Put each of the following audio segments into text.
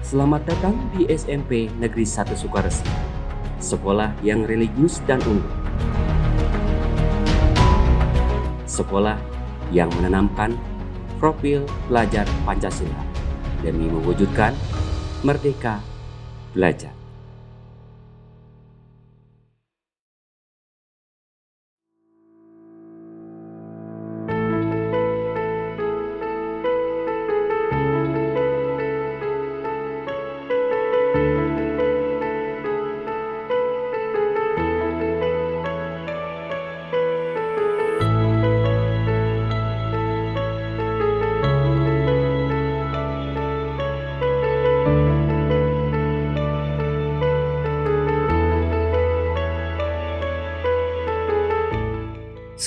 Selamat datang di SMP Negeri 1 Sukaresmi, sekolah yang religius dan unggul. Sekolah yang menanamkan profil pelajar Pancasila demi mewujudkan Merdeka Belajar.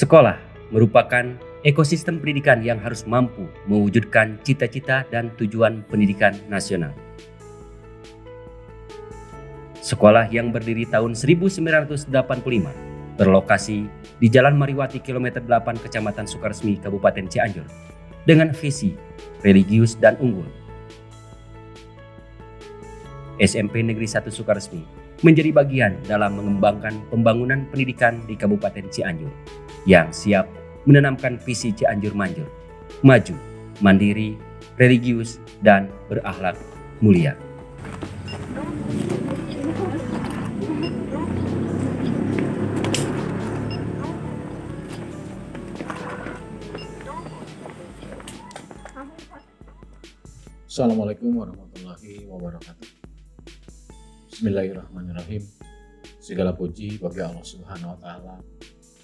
Sekolah merupakan ekosistem pendidikan yang harus mampu mewujudkan cita-cita dan tujuan pendidikan nasional. Sekolah yang berdiri tahun 1985 berlokasi di Jalan Mariwati kilometer 8 Kecamatan Sukaresmi, Kabupaten Cianjur dengan visi religius dan unggul. SMP Negeri 1 Sukaresmi menjadi bagian dalam mengembangkan pembangunan pendidikan di Kabupaten Cianjur yang siap menanamkan visi Cianjur Manjur, maju, mandiri, religius, dan berakhlak mulia. Assalamualaikum warahmatullahi wabarakatuh. Bismillahirrahmanirrahim. Segala puji bagi Allah Subhanahu wa Ta'ala,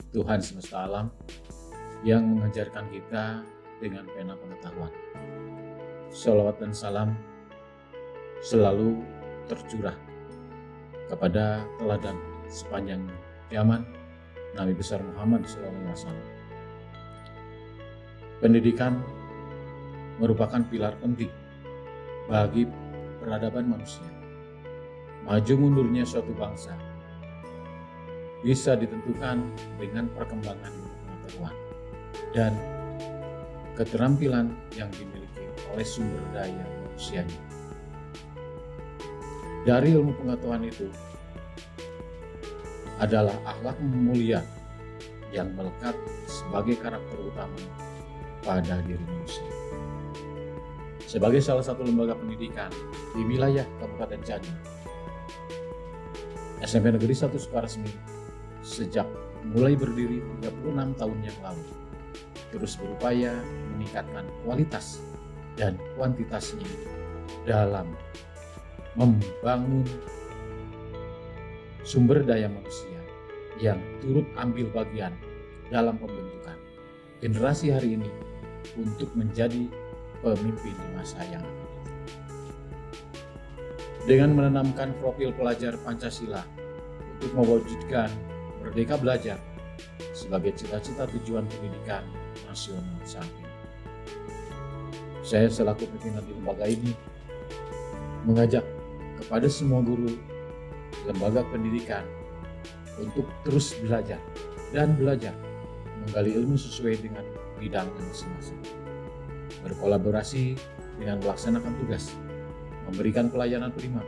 Tuhan semesta alam yang mengajarkan kita dengan pena pengetahuan. Shalawat dan salam selalu tercurah kepada teladan sepanjang zaman Nabi besar Muhammad SAW. Pendidikan merupakan pilar penting bagi peradaban manusia. Maju mundurnya suatu bangsa bisa ditentukan dengan perkembangan pengetahuan dan keterampilan yang dimiliki oleh sumber daya manusianya. Dari ilmu pengetahuan itu adalah akhlak mulia yang melekat sebagai karakter utama pada diri manusia. Sebagai salah satu lembaga pendidikan di wilayah Kabupaten Cianjur, SMP Negeri 1 Sukaresmi sejak mulai berdiri 36 tahun yang lalu terus berupaya meningkatkan kualitas dan kuantitasnya dalam membangun sumber daya manusia yang turut ambil bagian dalam pembentukan generasi hari ini untuk menjadi pemimpin di masa yang akan datang. Dengan menanamkan profil pelajar Pancasila untuk mewujudkan Merdeka Belajar sebagai cita-cita tujuan pendidikan nasional saat ini. Saya selaku pimpinan di lembaga ini mengajak kepada semua guru lembaga pendidikan untuk terus belajar dan belajar menggali ilmu sesuai dengan bidangnya masing-masing. Berkolaborasi dengan melaksanakan tugas, memberikan pelayanan prima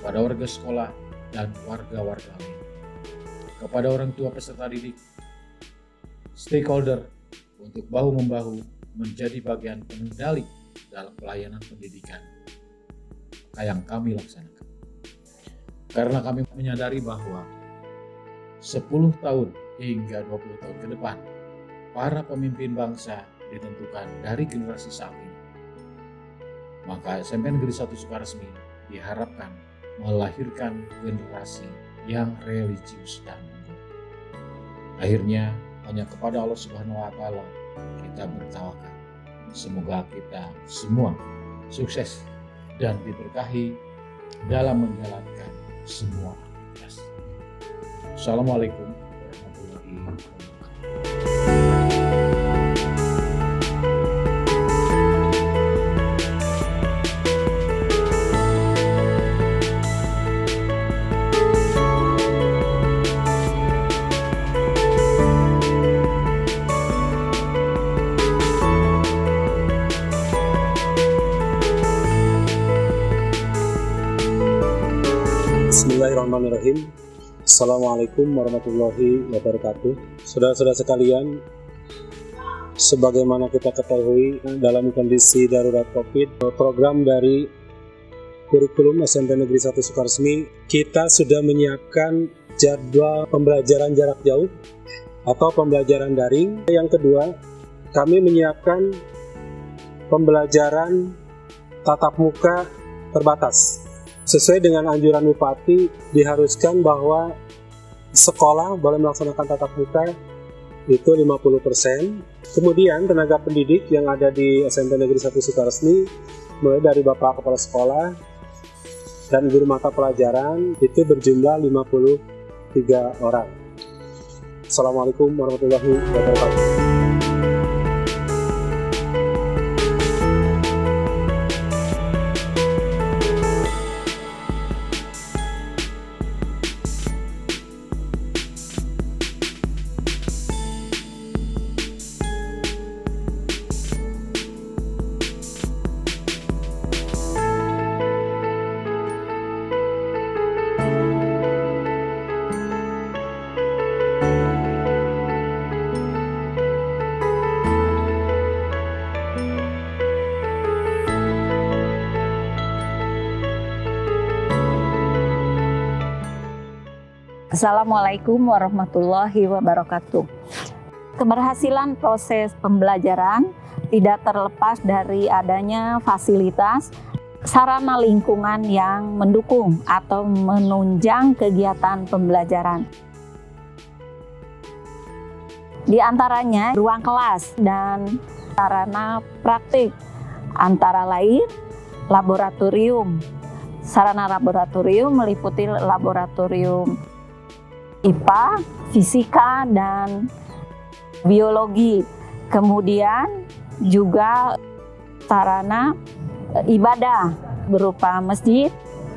pada warga sekolah dan warga-warga lain, kepada orang tua peserta didik, stakeholder untuk bahu-membahu menjadi bagian pengendali dalam pelayanan pendidikan yang kami laksanakan. Karena kami menyadari bahwa 10 tahun hingga 20 tahun ke depan, para pemimpin bangsa ditentukan dari generasi saat ini. Maka SMP Negeri 1 Sukaresmi diharapkan melahirkan generasi yang religius dan unggul. Akhirnya hanya kepada Allah Subhanahu wa Ta'ala kita bertawakal. Semoga kita semua sukses dan diberkahi dalam menjalankan semua aktivitas. Assalamualaikum warahmatullahi wabarakatuh. Bismillahirrahmanirrahim. Assalamualaikum warahmatullahi wabarakatuh. Saudara-saudara sekalian, sebagaimana kita ketahui dalam kondisi darurat COVID, program dari kurikulum SMP Negeri 1 Sukaresmi, kita sudah menyiapkan jadwal pembelajaran jarak jauh atau pembelajaran daring. Yang kedua, kami menyiapkan pembelajaran tatap muka terbatas. Sesuai dengan anjuran Bupati, diharuskan bahwa sekolah boleh melaksanakan tatap muka itu 50%. Kemudian tenaga pendidik yang ada di SMP Negeri 1 Sukaresmi, mulai dari Bapak Kepala Sekolah dan guru mata pelajaran, itu berjumlah 53 orang. Assalamualaikum warahmatullahi wabarakatuh. Assalamualaikum warahmatullahi wabarakatuh. Keberhasilan proses pembelajaran tidak terlepas dari adanya fasilitas sarana lingkungan yang mendukung atau menunjang kegiatan pembelajaran. Di antaranya ruang kelas dan sarana praktik, antara lain laboratorium. Sarana laboratorium meliputi laboratorium IPA, fisika, dan biologi. Kemudian juga sarana ibadah berupa masjid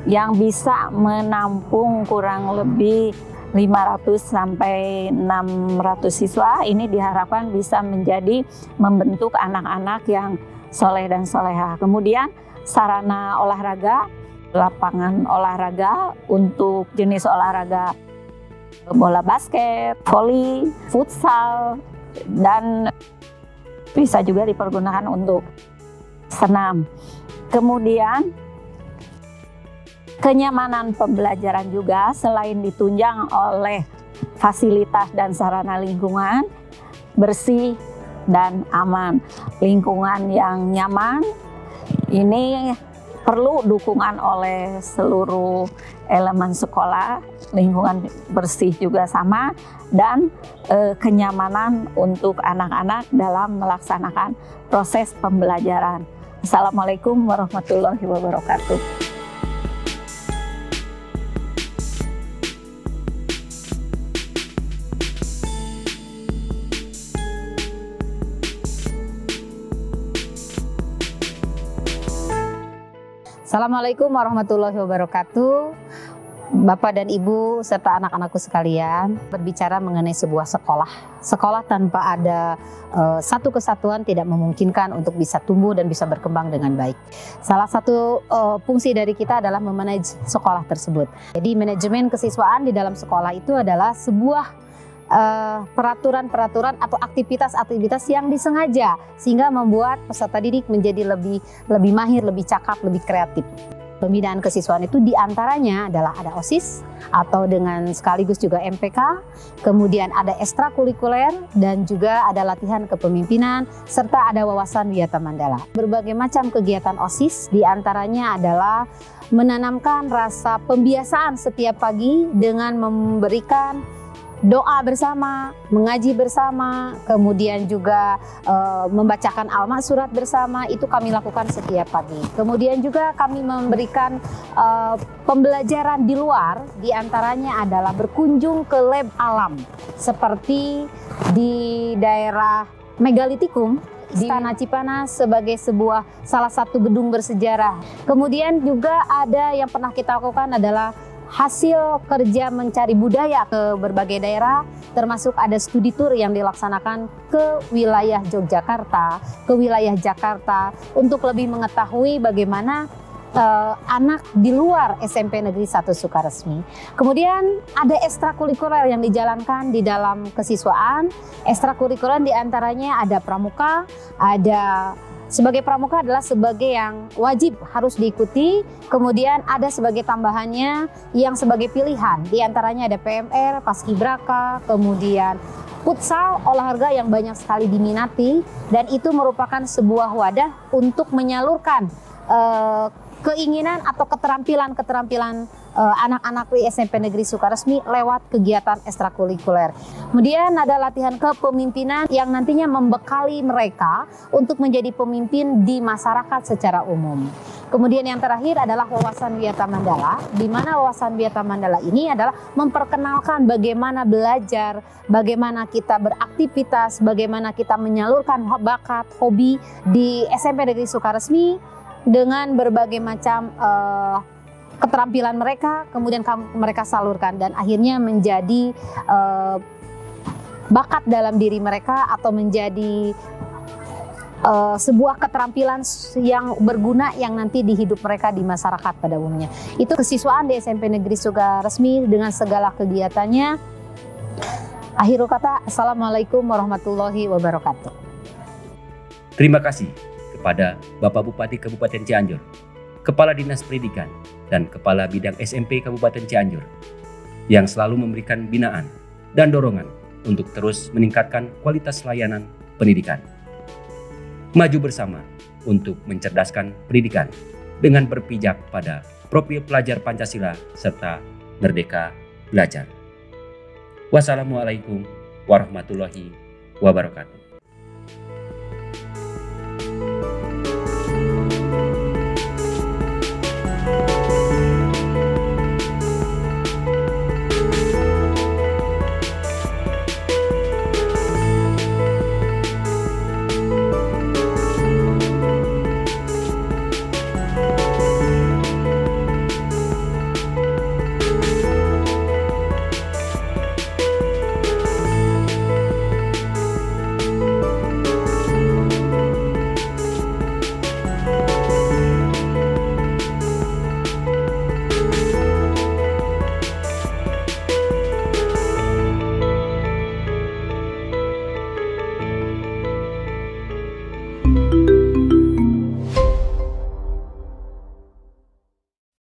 yang bisa menampung kurang lebih 500 sampai 600 siswa. Ini diharapkan bisa membentuk anak-anak yang soleh dan soleha. Kemudian sarana olahraga, lapangan olahraga untuk jenis olahraga bola basket, voli, futsal, dan bisa juga dipergunakan untuk senam. Kemudian kenyamanan pembelajaran juga selain ditunjang oleh fasilitas dan sarana lingkungan bersih dan aman. Lingkungan yang nyaman ini perlu dukungan oleh seluruh elemen sekolah, lingkungan bersih juga sama, dan kenyamanan untuk anak-anak dalam melaksanakan proses pembelajaran. Assalamualaikum warahmatullahi wabarakatuh. Assalamualaikum warahmatullahi wabarakatuh. Bapak dan Ibu serta anak-anakku sekalian, berbicara mengenai sebuah sekolah. Sekolah tanpa ada satu kesatuan tidak memungkinkan untuk bisa tumbuh dan bisa berkembang dengan baik. Salah satu fungsi dari kita adalah memanage sekolah tersebut. Jadi manajemen kesiswaan di dalam sekolah itu adalah sebuah peraturan-peraturan atau aktivitas-aktivitas yang disengaja sehingga membuat peserta didik menjadi lebih mahir, lebih cakap, lebih kreatif. Pembinaan kesiswaan itu diantaranya adalah ada OSIS atau dengan sekaligus juga MPK, kemudian ada ekstrakurikuler dan juga ada latihan kepemimpinan serta ada wawasan wiyata mandala. Berbagai macam kegiatan OSIS diantaranya adalah menanamkan rasa pembiasaan setiap pagi dengan memberikan doa bersama, mengaji bersama, kemudian juga membacakan alma surat bersama, itu kami lakukan setiap pagi. Kemudian juga kami memberikan pembelajaran di luar, diantaranya adalah berkunjung ke lab alam, seperti di daerah Megalitikum, di Istana Cipanas sebagai salah satu gedung bersejarah. Kemudian juga ada yang pernah kita lakukan adalah hasil kerja mencari budaya ke berbagai daerah, termasuk ada studi tour yang dilaksanakan ke wilayah Yogyakarta, ke wilayah Jakarta, untuk lebih mengetahui bagaimana anak di luar SMP Negeri 1 Sukaresmi. Kemudian ada ekstrakurikuler yang dijalankan di dalam kesiswaan. Ekstrakurikuler diantaranya ada pramuka, ada sebagai pramuka adalah sebagai yang wajib harus diikuti, kemudian ada sebagai tambahannya yang sebagai pilihan, diantaranya ada PMR, Paskibraka, kemudian futsal, olahraga yang banyak sekali diminati, dan itu merupakan sebuah wadah untuk menyalurkan keinginan atau keterampilan anak-anak di SMP Negeri Sukaresmi lewat kegiatan ekstrakurikuler. Kemudian ada latihan kepemimpinan yang nantinya membekali mereka untuk menjadi pemimpin di masyarakat secara umum. Kemudian yang terakhir adalah wawasan Wiyata Mandala, di mana wawasan Wiyata Mandala ini adalah memperkenalkan bagaimana belajar, bagaimana kita beraktivitas, bagaimana kita menyalurkan bakat, hobi di SMP Negeri Sukaresmi dengan berbagai macam keterampilan mereka, kemudian mereka salurkan dan akhirnya menjadi bakat dalam diri mereka atau menjadi sebuah keterampilan yang berguna yang nanti di hidup mereka di masyarakat pada umumnya. Itu kesiswaan di SMP Negeri Sukaresmi dengan segala kegiatannya. Akhirul kata, Assalamualaikum warahmatullahi wabarakatuh. Terima kasih kepada Bapak Bupati Kabupaten Cianjur, Kepala Dinas Pendidikan, dan Kepala Bidang SMP Kabupaten Cianjur yang selalu memberikan binaan dan dorongan untuk terus meningkatkan kualitas layanan pendidikan. Maju bersama untuk mencerdaskan pendidikan dengan berpijak pada profil pelajar Pancasila serta merdeka belajar. Wassalamualaikum warahmatullahi wabarakatuh.